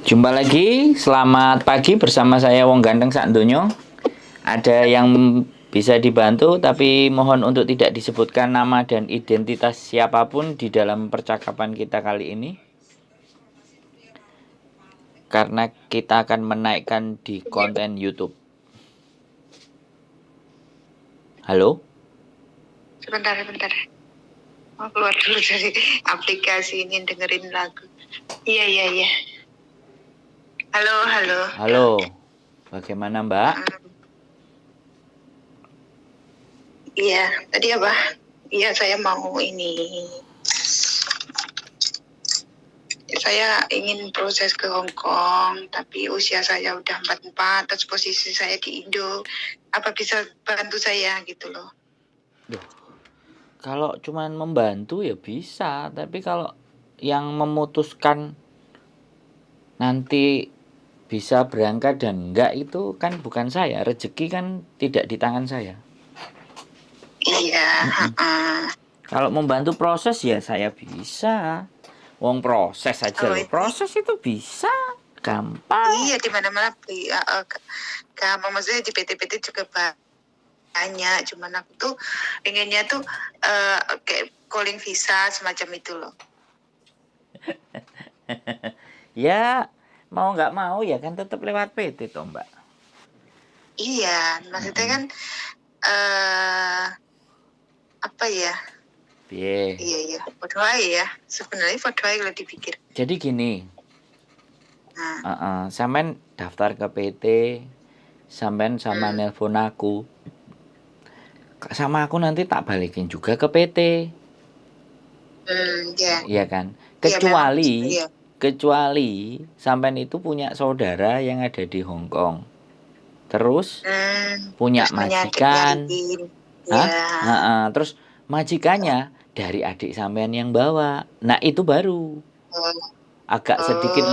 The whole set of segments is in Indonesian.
Jumpa lagi, selamat pagi bersama saya Wong Ganteng Sak Donya. Ada yang bisa dibantu, tapi mohon untuk tidak disebutkan nama dan identitas siapapun di dalam percakapan kita kali ini. Karena kita akan menaikkan di konten YouTube. Halo? Sebentar. Mau keluar dulu dari aplikasi ini dengerin lagu. Iya. Halo. Halo, bagaimana Mbak? Iya, tadi apa? Iya, saya mau ini. Saya ingin proses ke Hong Kong, tapi usia saya udah 44, terus posisi saya di Indo. Apa bisa bantu saya gitu loh? Duh, kalau cuman membantu ya bisa, tapi kalau yang memutuskan nanti bisa berangkat dan enggak itu kan bukan saya. Rezeki kan tidak di tangan saya. Iya. Kalau membantu proses ya saya bisa. Wong proses aja loh. Proses itu bisa gampang. Iya, di mana-mana gampang. Maksudnya di PT-PT juga banyak. Cuman aku tuh pengennya tuh kayak calling visa semacam itu loh. Ya mau nggak mau ya kan tetap lewat PT toh Mbak. Iya, maksudnya kan apa ya? Iya. Fotoai ya. Sebenarnya fotoai kalau dipikir. Jadi gini. Sampean daftar ke PT, sampean sama nelpon aku. Sama aku nanti tak balikin juga ke PT. Iya kan? Kecuali sampean itu punya saudara yang ada di Hong Kong. Terus punya majikan. Terus majikannya dari adik sampean yang bawa. Nah, itu baru agak sedikit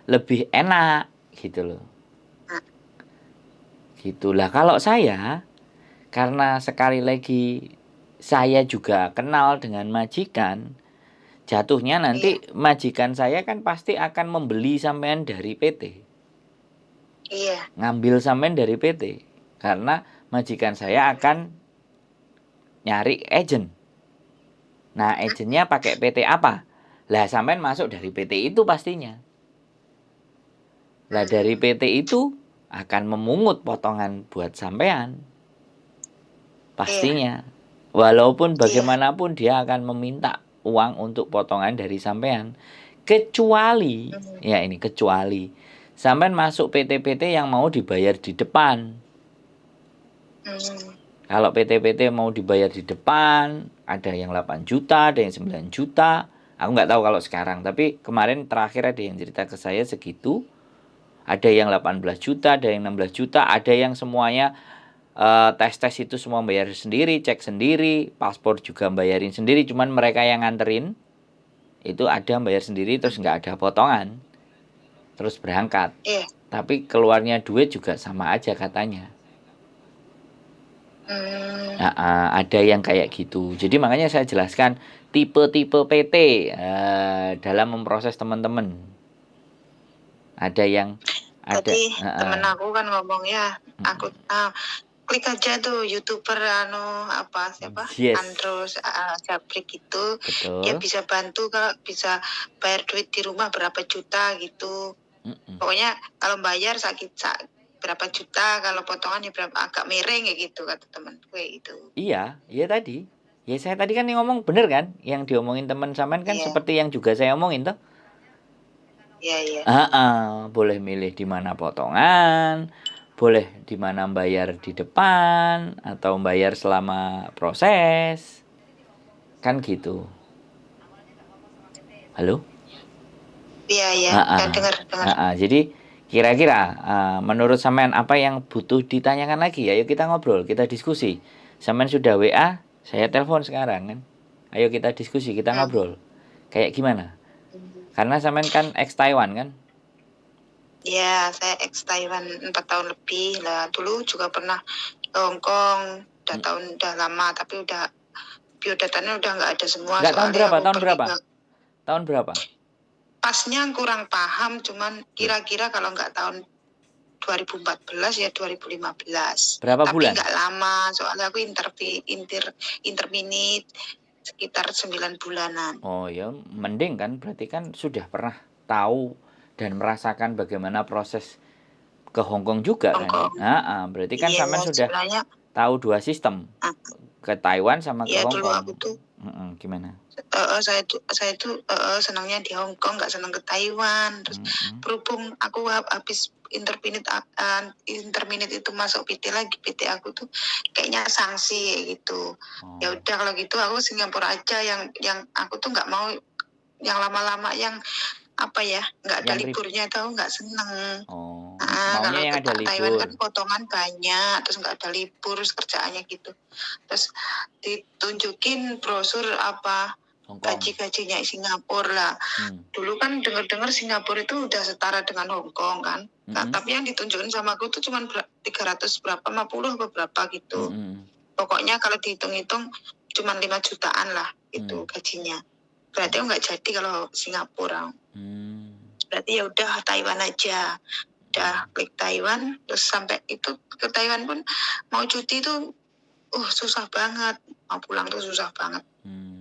lebih enak gitu loh. Gitulah kalau saya, karena sekali lagi saya juga kenal dengan majikan, jatuhnya nanti majikan saya kan pasti akan membeli sampean dari PT. Iya. Ngambil sampean dari PT. Karena majikan saya akan nyari agent. Nah, agentnya pakai PT apa? Lah, sampean masuk dari PT itu pastinya. Lah, dari PT itu akan memungut potongan buat sampean. Pastinya. Walaupun bagaimanapun dia akan meminta uang untuk potongan dari sampean. Kecuali sampean masuk PT-PT yang mau dibayar di depan. Kalau PT-PT mau dibayar di depan, ada yang 8 juta, ada yang 9 juta. Aku nggak tahu kalau sekarang, tapi kemarin terakhir ada yang cerita ke saya segitu. Ada yang 18 juta, ada yang 16 juta, ada yang semuanya tes itu semua bayar sendiri, cek sendiri, paspor juga bayarin sendiri, cuman mereka yang nganterin itu ada bayar sendiri, terus nggak ada potongan, terus berangkat. Tapi keluarnya duit juga sama aja katanya. Ada yang kayak gitu. Jadi makanya saya jelaskan tipe-tipe PT dalam memproses teman-teman. Ada yang tadi temen aku kan ngomongnya, aku klik aja tuh YouTuber siapa? Andros Japrik itu. Betul. Dia bisa bantu kalau bisa bayar duit di rumah berapa juta gitu. Pokoknya kalau bayar berapa juta, kalau potongan ya berapa, agak miring ya gitu kata temen gue itu. Iya tadi. Ya saya tadi kan ngomong bener kan? Yang diomongin teman sampean kan seperti yang juga saya omongin tuh. Iya. Boleh milih di mana potongan, boleh di mana bayar di depan atau bayar selama proses. Kan gitu. Halo? Iya, dengar. Jadi kira-kira menurut sampean apa yang butuh ditanyakan lagi? Ayo kita ngobrol, kita diskusi. Sampean sudah WA, saya telepon sekarang kan. Ayo kita diskusi, kita ngobrol. Kayak gimana? Karena sampean kan ex Taiwan kan? Iya, saya ex Taiwan 4 tahun lebih lah. Dulu juga pernah ke Hong Kong, udah lama, tapi biodatannya udah nggak ada semua. Tahun berapa? pasnya kurang paham, cuman kira-kira kalau nggak tahun 2014 ya 2015. Berapa Tapi bulan? nggak lama, soalnya aku interminate sekitar 9 bulanan. Oh ya, mending kan, berarti kan sudah pernah tahu dan merasakan bagaimana proses ke Hong Kong juga kan. Hongkong. Berarti kan Iya, sampean sudah sebenarnya tahu 2 sistem, ke Taiwan sama ke ya Hong dulu Kong. aku tuh Gimana? saya tuh senangnya di Hong Kong, nggak senang ke Taiwan. Terus berhubung aku habis interminate itu masuk PT lagi, PT aku tuh kayaknya sanksi gitu. Ya udah kalau gitu aku Singapura aja, yang aku tuh nggak mau yang lama-lama, yang apa ya, nggak ada liburnya, tahu, nggak seneng. Maunya Kalau yang ke ada Taiwan libur. kan potongan banyak, terus nggak ada libur, kerjaannya gitu. Terus ditunjukin brosur apa gaji-gajinya Singapura lah. Dulu kan dengar-dengar Singapura itu udah setara dengan Hong Kong kan. Nah, tapi yang ditunjukin sama aku tuh cuma 300 berapa, 50 atau berapa gitu. Pokoknya kalau dihitung-hitung cuma 5 jutaan lah itu gajinya. Berarti nggak jadi kalau Singapura. Berarti ya udah Taiwan aja. Udah klik Taiwan, terus sampai itu ke Taiwan pun mau cuti tuh susah banget. Mau pulang tuh susah banget.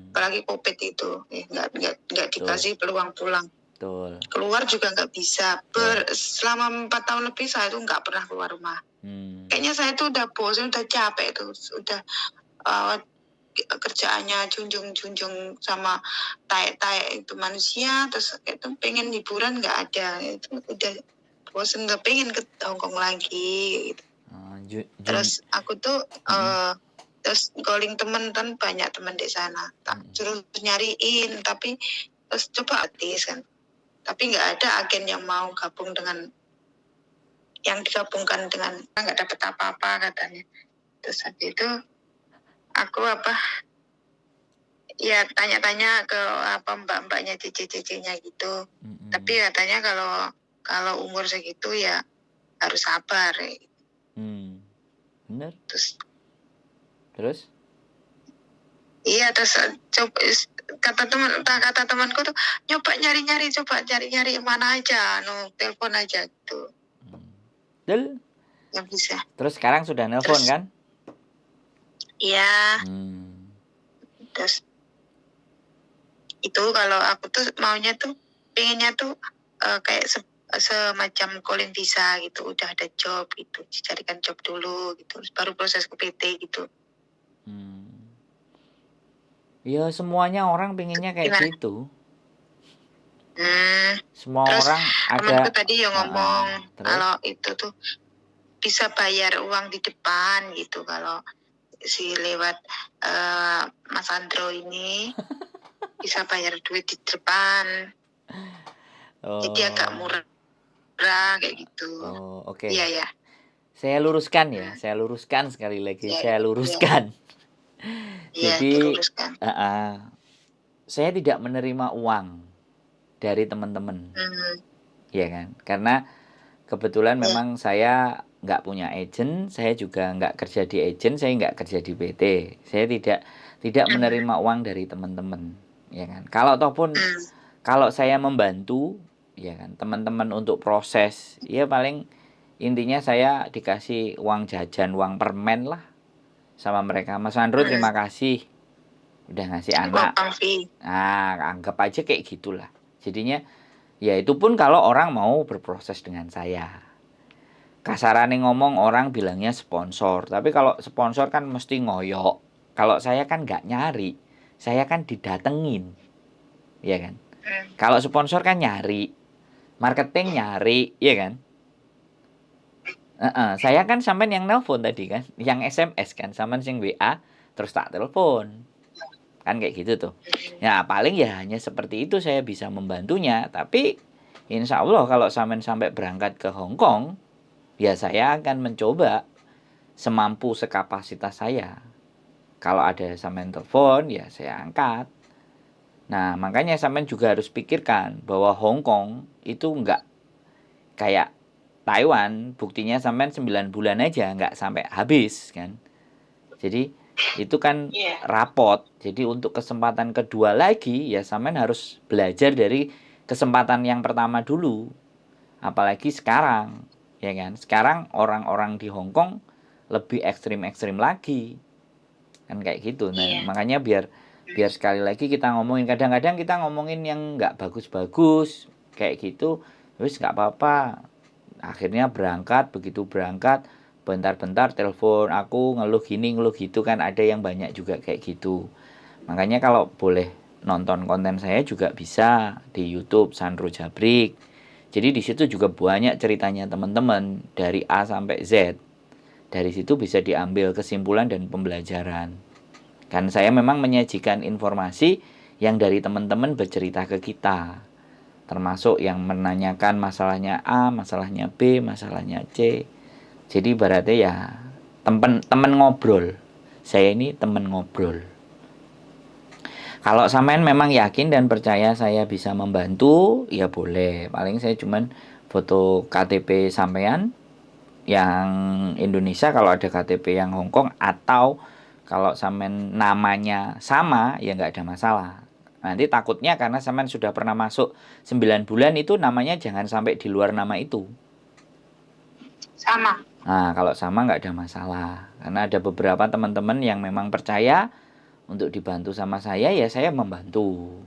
Apalagi COVID itu, nggak dikasih peluang pulang. Betul. Keluar juga nggak bisa. Selama 4 tahun lebih saya tuh nggak pernah keluar rumah. Kayaknya saya tuh udah bosan, udah capek tuh, udah kerjaannya junjung sama taek itu manusia, terus itu pengen hiburan nggak ada, itu udah bosan, nggak pengen ke Hong Kong lagi gitu. Terus aku tuh terus calling temen kan, banyak temen di sana, tak terus nyariin, tapi terus coba artis kan, tapi nggak ada agen yang mau gabung dengan yang digabungkan dengan, nggak dapet apa-apa katanya. Terus habis itu aku ya tanya-tanya ke mbak-mbaknya, cici-cicinya gitu. Tapi katanya kalau umur segitu ya harus sabar. Bener. Terus? Iya, terus coba kata temanku tuh, coba nyari-nyari mana aja, telepon aja gitu. Betul. Yang bisa. Terus sekarang sudah nelpon kan? Iya. Terus itu kalau aku tuh maunya tuh, pengennya tuh kayak semacam calling visa gitu, udah ada job gitu, dicarikan job dulu gitu, baru proses ke PT gitu. Ya semuanya orang pengennya kayak gitu. Semua terus orang ada. Temanku tadi yang ngomong kalau itu tuh bisa bayar uang di depan gitu, kalau si lewat Mas Andro ini bisa bayar duit di depan. Jadi agak murah kayak gitu. Oke. Iya ya. Saya luruskan sekali lagi. Saya luruskan. Jadi saya tidak menerima uang dari teman-teman. Ya kan? Karena kebetulan memang saya nggak punya agent, saya juga nggak kerja di agent, saya nggak kerja di PT. Saya tidak menerima uang dari teman-teman, ya kan? Kalau saya membantu, ya kan, teman-teman untuk proses, ya paling intinya saya dikasih uang jajan, uang permen lah sama mereka. Mas Andro terima kasih udah ngasih anak. Anggap aja kayak gitulah. Jadinya ya itu pun kalau orang mau berproses dengan saya. Kasarane ngomong orang bilangnya sponsor, tapi kalau sponsor kan mesti ngoyok. Kalau saya kan nggak nyari, saya kan didatengin, ya kan. Kalau sponsor kan nyari, marketing nyari, ya kan. Saya kan sampean yang nelpon tadi kan, yang SMS kan, sampean sing WA terus tak telepon, kan kayak gitu tuh. Ya paling ya hanya seperti itu saya bisa membantunya, tapi insya Allah kalau sampean sampai berangkat ke Hong Kong, ya saya akan mencoba semampu sekapasitas saya. Kalau ada sampean telepon, ya saya angkat. Nah, makanya sampean juga harus pikirkan bahwa Hong Kong itu enggak kayak Taiwan. Buktinya sampean 9 bulan aja enggak sampai habis kan. Jadi itu kan rapot. Jadi untuk kesempatan kedua lagi, ya sampean harus belajar dari kesempatan yang pertama dulu. Apalagi sekarang, ya kan? Sekarang orang-orang di Hong Kong lebih ekstrim-ekstrim lagi. Kan kayak gitu. Nah, Iya. makanya biar sekali lagi kita ngomongin, kadang-kadang kita ngomongin yang nggak bagus-bagus kayak gitu, terus nggak apa-apa. Akhirnya berangkat, begitu berangkat bentar-bentar telepon aku ngeluh gini ngeluh gitu, kan ada yang banyak juga kayak gitu. Makanya kalau boleh nonton konten saya juga bisa di YouTube Sandro Jabrik. Jadi di situ juga banyak ceritanya teman-teman dari A sampai Z. Dari situ bisa diambil kesimpulan dan pembelajaran. Kan saya memang menyajikan informasi yang dari teman-teman bercerita ke kita. Termasuk yang menanyakan masalahnya A, masalahnya B, masalahnya C. Jadi ibaratnya ya temen ngobrol. Saya ini temen ngobrol. Kalau sampean memang yakin dan percaya saya bisa membantu, ya boleh. Paling saya cuman foto KTP sampean yang Indonesia kalau ada KTP yang Hong Kong, atau kalau sampean namanya sama ya nggak ada masalah. Nanti takutnya karena sampean sudah pernah masuk 9 bulan itu namanya jangan sampai di luar nama itu. Sama. Nah, kalau sama nggak ada masalah. Karena ada beberapa teman-teman yang memang percaya untuk dibantu sama saya, ya saya membantu.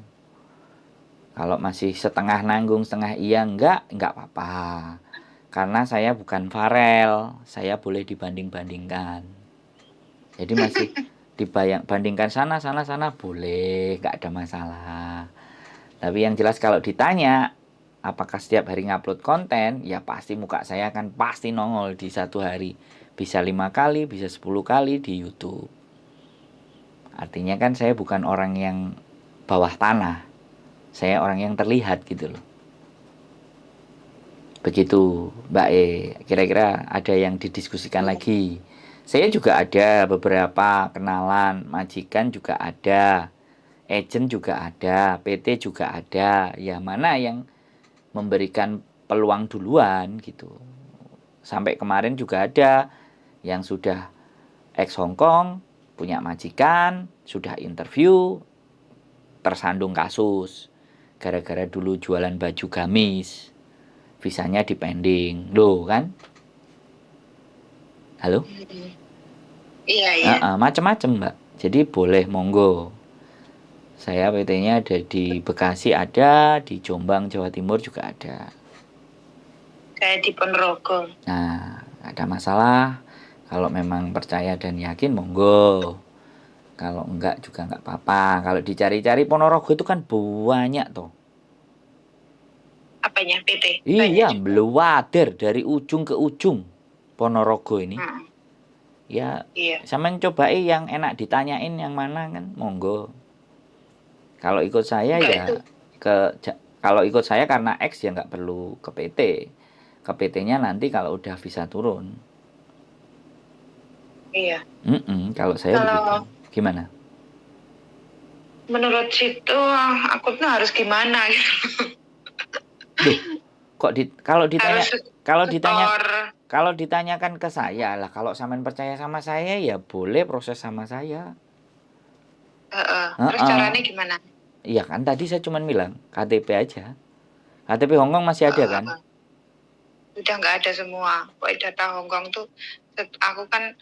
Kalau masih setengah nanggung, setengah iya nggak apa-apa. Karena saya bukan Farel, saya boleh dibanding-bandingkan. Jadi masih dibandingkan sana boleh, nggak ada masalah. Tapi yang jelas kalau ditanya, apakah setiap hari ngupload konten? Ya pasti muka saya akan pasti nongol di satu hari. Bisa 5 kali, bisa 10 kali di YouTube. Artinya kan saya bukan orang yang bawah tanah. Saya orang yang terlihat gitu loh. Begitu Mbak E. Kira-kira ada yang didiskusikan lagi. Saya juga ada beberapa kenalan, majikan juga ada, agent juga ada, PT juga ada. Ya mana yang memberikan peluang duluan gitu. Sampai kemarin juga ada yang sudah ex Hong Kong, punya majikan, sudah interview, tersandung kasus. Gara-gara dulu jualan baju gamis, visanya dipending. Loh kan? Halo? Iya. Macam-macam Mbak. Jadi boleh monggo. Saya PT-nya ada di Bekasi ada, di Jombang Jawa Timur juga ada. Saya di Ponorogo. Nah, ada masalah. Kalau memang percaya dan yakin, monggo. Kalau enggak juga enggak apa-apa. Kalau dicari-cari Ponorogo itu kan banyak toh. Apanya? PT? Iya, meluader dari ujung ke ujung Ponorogo ini. Ya, iya. sampean cobain yang enak ditanyain yang mana kan, monggo. Kalau ikut saya ya kalau ikut saya karena X ya nggak perlu ke PT. Ke PT-nya nanti kalau udah visa turun. Iya. Kalau saya begitu. Gimana? Menurut situ aku tuh harus gimana gitu. Loh, kok kalau ditanyakan ke saya lah, kalau sampean percaya sama saya ya boleh proses sama saya. Terus caranya gimana? Iya kan tadi saya cuma bilang KTP aja. KTP Hong Kong masih ada kan? Udah nggak ada semua. Pokoknya data Hong Kong tuh aku kan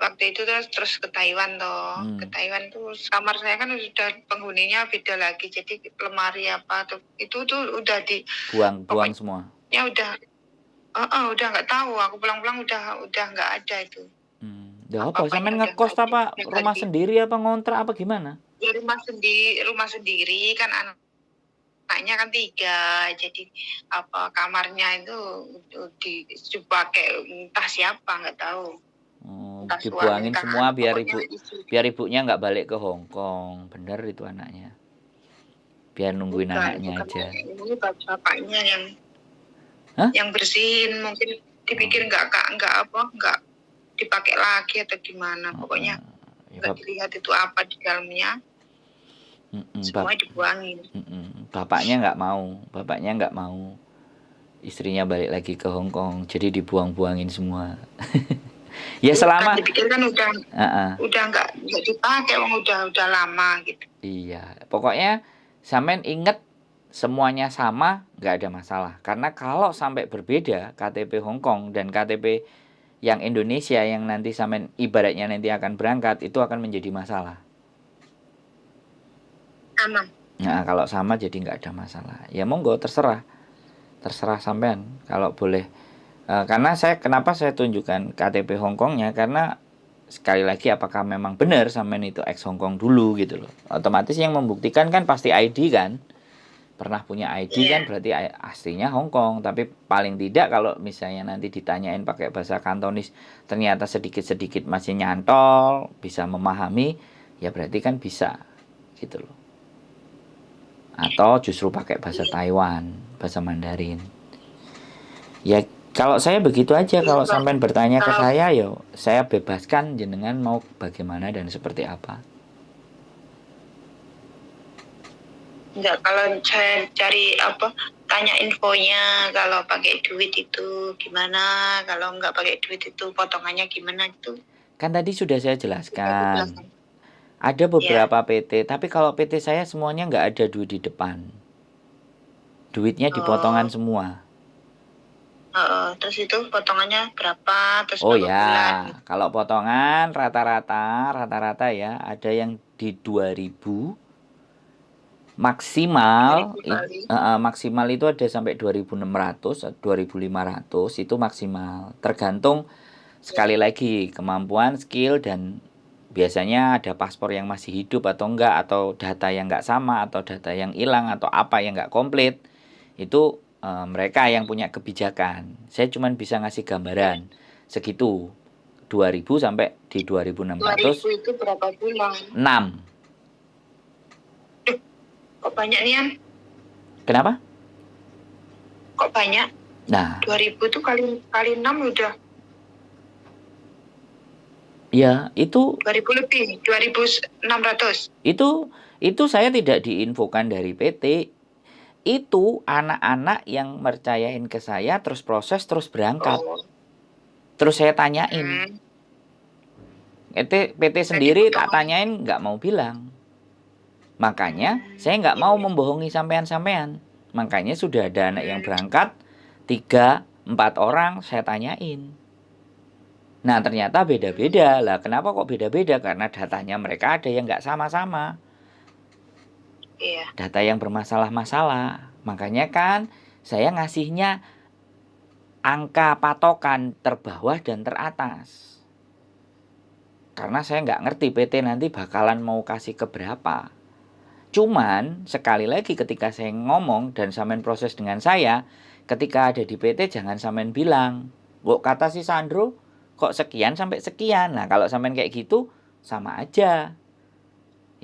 waktu itu terus ke Taiwan toh. Ke Taiwan tuh kamar saya kan sudah penghuninya beda lagi. Jadi lemari apa tuh itu tuh udah buang semua. Ya udah nggak tahu. Aku pulang-pulang udah nggak ada itu. Ya apa? Sampean ngekos apa rumah sendiri apa ngontrak apa gimana? Ya rumah sendiri kan anaknya kan 3, jadi apa kamarnya itu dipakai entah siapa nggak tahu. Dibuangin semua biar ibunya nggak balik ke Hong Kong. Bener itu anaknya. Biar nungguin anaknya aja. Ini bapaknya yang bersihin, mungkin dipikir nggak dipakai lagi atau gimana. Pokoknya nggak dilihat itu apa di dalamnya. Semua dibuangin. Bapaknya nggak mau istrinya balik lagi ke Hong Kong, jadi dibuang-buangin semua. Ya selama dipikir kan udah nggak dipakai, udah lama gitu. Iya, pokoknya sampean inget semuanya sama, nggak ada masalah. Karena kalau sampai berbeda KTP Hong Kong dan KTP yang Indonesia yang nanti sampai ibaratnya nanti akan berangkat, itu akan menjadi masalah. Sama. Nah, kalau sama jadi nggak ada masalah. Ya monggo, terserah sampean kalau boleh. Karena kenapa saya tunjukkan KTP Hong Kongnya, karena sekali lagi apakah memang benar sampean itu ex Hong Kong dulu gitu loh. Otomatis yang membuktikan kan pasti ID kan. Pernah punya ID kan berarti aslinya Hong Kong. Tapi paling tidak kalau misalnya nanti ditanyain pakai bahasa Kantonis ternyata sedikit-sedikit masih nyantol, bisa memahami, ya berarti kan bisa gitu loh. Atau justru pakai bahasa Taiwan, bahasa Mandarin. Ya kalau saya begitu aja, kalau sampean bertanya ke saya, yo saya bebaskan jenengan mau bagaimana dan seperti apa. Enggak, kalau saya cari tanya infonya, kalau pakai duit itu gimana, kalau nggak pakai duit itu potongannya gimana gitu. Kan tadi sudah saya jelaskan. Ada beberapa PT, tapi kalau PT saya semuanya nggak ada duit di depan. Duitnya dipotongan semua. Terus itu potongannya berapa? Terus Oh berapa ya, bulan? kalau potongan rata-rata ya ada yang di 2000. Maksimal maksimal itu ada sampai 2.600, 2.500 itu maksimal. Tergantung sekali lagi kemampuan, skill, dan biasanya ada paspor yang masih hidup atau enggak, atau data yang enggak sama, atau data yang hilang, atau apa yang enggak komplit. Itu mereka yang punya kebijakan. Saya cuma bisa ngasih gambaran segitu, 2.000 sampai di 2.600. 2.000 itu berapa bulan? 6. Kok banyak nih? Kenapa? Kok banyak? Nah, 2.000 itu kali 6 udah. Ya, itu 2.000 lebih, 2.600. Itu saya tidak diinfokan dari PT. Itu anak-anak yang mercayain ke saya, terus proses, terus berangkat. Terus saya tanyain. PT sendiri tak tanyain, nggak mau bilang. Makanya saya nggak mau membohongi sampean-sampean. Makanya sudah ada anak yang berangkat 3-4 orang saya tanyain. Nah ternyata beda-beda lah. Kenapa kok beda-beda? Karena datanya mereka ada yang nggak sama-sama. Data yang bermasalah-masalah. Makanya kan saya ngasihnya angka patokan terbawah dan teratas. Karena saya nggak ngerti PT nanti bakalan mau kasih ke berapa. Cuman sekali lagi ketika saya ngomong dan sampean proses dengan saya, ketika ada di PT jangan sampean bilang, kok kata si Sandro kok sekian sampai sekian. Nah kalau sampean kayak gitu sama aja.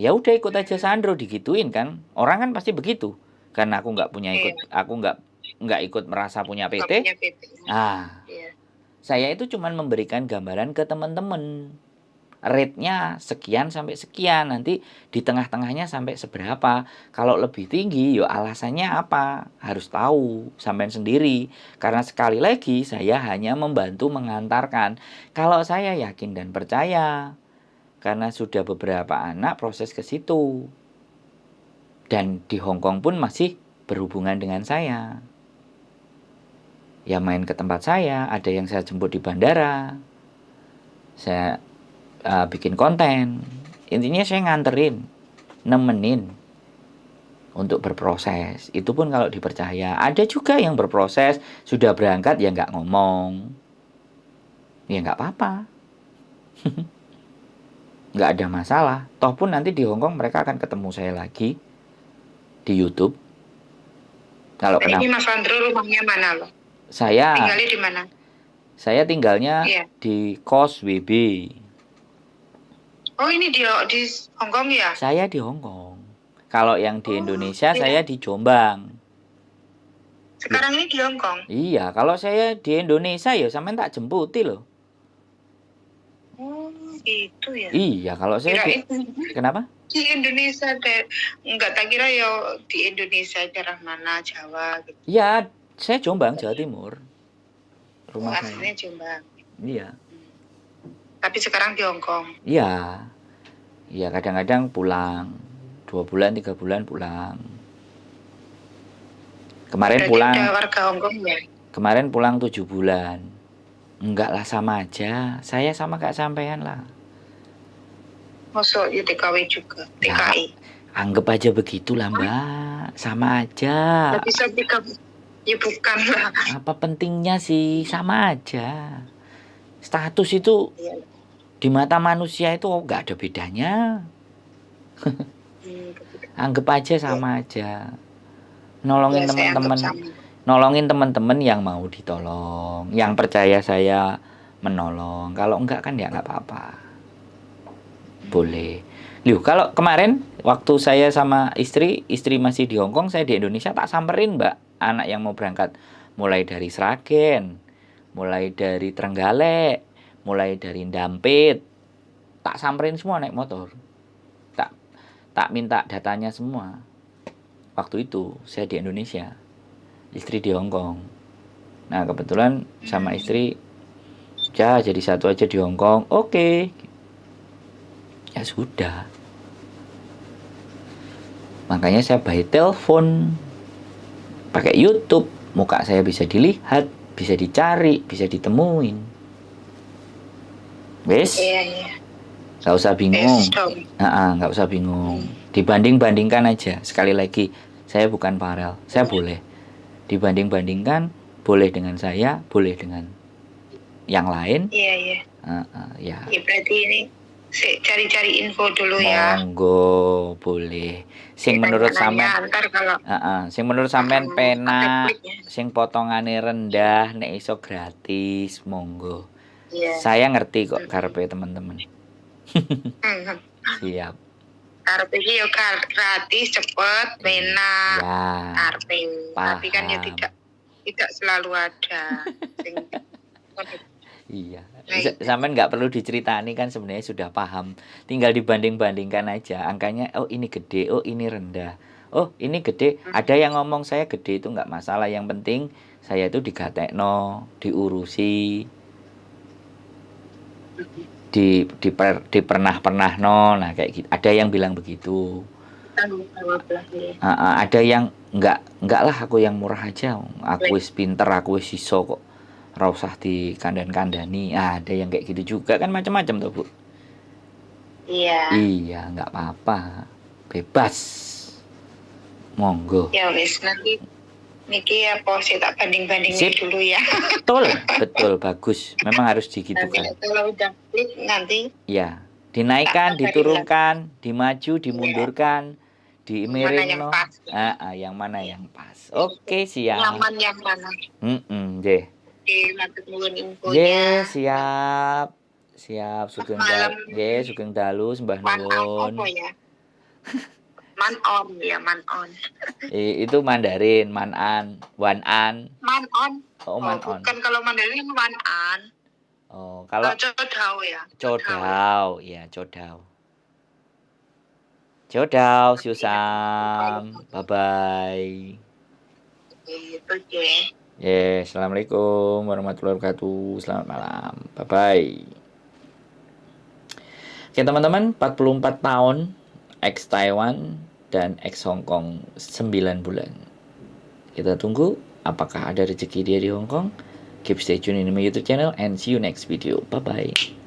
Ya udah ikut aja Sandro, digituin kan. Orang kan pasti begitu. Karena aku nggak punya aku nggak ikut merasa punya PT. Saya itu cuman memberikan gambaran ke teman-teman. Rate-nya sekian sampai sekian, nanti di tengah-tengahnya sampai seberapa. Kalau lebih tinggi, yo alasannya apa? Harus tahu sampean sendiri. Karena sekali lagi saya hanya membantu mengantarkan. Kalau saya yakin dan percaya, karena sudah beberapa anak proses ke situ. Dan di Hong Kong pun masih berhubungan dengan saya. Ya main ke tempat saya, ada yang saya jemput di bandara. Saya bikin konten. Intinya saya nganterin, nemenin untuk berproses. Itu pun kalau dipercaya. Ada juga yang berproses sudah berangkat ya nggak ngomong, ya nggak apa-apa. Nggak ada masalah. Toh pun nanti di Hong Kong mereka akan ketemu saya lagi di YouTube. Kalau ini Mas Sandro rumahnya mana loh? Saya tinggalnya di mana? Saya tinggalnya di kos WB. Oh ini di Hong Kong ya? Saya di Hong Kong. Kalau yang di Indonesia saya di Jombang. Sekarang ini di Hong Kong? Iya, kalau saya di Indonesia ya sampean tak jemputi loh. Oh gitu ya? Iya, kalau saya kenapa? Di Indonesia enggak, tak kira ya di Indonesia daerah mana, Jawa gitu. Iya, saya Jombang, Jawa Timur. Rumah saya. Aslinya Jombang. Iya. Tapi sekarang di Hong Kong. Iya. Iya, kadang-kadang pulang 2 bulan, 3 bulan pulang. Kemarin Berarti pulang udah warga Hongkong ya? kemarin pulang 7 bulan. Enggak lah, sama aja. Saya sama kayak sampean lah. Masuk ya TKW juga, Ya, TKI. anggap aja begitulah Mbak. Sama aja. Tapi bisa TKW. Ya bukan lah. Apa pentingnya sih? Sama aja. Status itu Iya. di mata manusia itu nggak ada bedanya. Anggap aja sama aja. Nolongin Ya, saya anggap teman-teman. sama. Nolongin teman-teman yang mau ditolong. Yang percaya saya menolong. Kalau enggak kan ya nggak apa-apa. Boleh. Loh, kalau kemarin waktu saya sama istri masih di Hongkong, saya di Indonesia, tak samperin Mbak anak yang mau berangkat. Mulai dari Sragen, mulai dari Trenggalek, mulai dari Dampit. Tak samperin semua naik motor. Tak minta datanya semua. Waktu itu saya di Indonesia, istri di Hongkong. Nah, kebetulan sama istri ya jadi satu aja di Hongkong. Oke. Ya sudah. Makanya saya by telepon, pakai YouTube, muka saya bisa dilihat, bisa dicari, bisa ditemuin. Wes, Iya. nggak usah bingung. Nggak usah bingung. Dibanding-bandingkan aja. Sekali lagi, saya bukan Farel, saya boleh dibanding-bandingkan, boleh dengan saya, boleh dengan yang lain. Iya. Ya. Ya berarti ini cari-cari info dulu ya. Monggo, boleh. Sing menurut sampean, sing menurut sampean penak, sing potongane rendah, nek iso gratis, monggo. Yeah. Saya ngerti kok karepe teman-teman. Siap. Karepe iki yo gratis, cepet, penak. Ya. Karepe. Tapi kan ya tidak selalu ada. Iya. Sampean nggak perlu diceritani kan, sebenarnya sudah paham. Tinggal dibanding-bandingkan aja. Angkanya, oh ini gede, oh ini rendah. Oh ini gede. Ada yang ngomong saya gede itu nggak masalah. Yang penting saya itu digatekno, diurusi, dipernah no. Nah kayak gitu. Ada yang bilang begitu. Ada yang enggak lah, aku yang murah aja. Aku wis pinter, aku wis iso kok. Ora usah dikandan-kandani. Ada yang kayak gitu juga kan, macam-macam tuh Bu. Iya. Iya, nggak apa-apa. Bebas. Monggo. Ya wis, nanti niki apa sih tak banding-bandingin dulu ya. Betul, bagus. Memang harus digitukan. Kalau udah klik nanti. Ya, dinaikkan, diturunkan, dimaju, dimundurkan, dimiring no. Yang mana yang pas. Oke, siap. Nyaman yang mana? Deh. Infonya. Siap. Sugeng dalu. Sugeng dalu sembah nuwun. Man-on. Itu Mandarin, man-an, wan-an. Man-on. Oh, man-on. Bukan, kalau Mandarin wan-an. Oh, kalau Codao ya. Codao, ya Codao. Codao, siusam. Bye-bye. Oke. Assalamualaikum warahmatullahi wabarakatuh. Selamat malam. Bye-bye. Oke teman-teman, 44 tahun, ex Taiwan dan ex Hong Kong 9 bulan. Kita tunggu apakah ada rezeki dia di Hong Kong. Keep stay tune in my YouTube channel and see you next video. Bye-bye.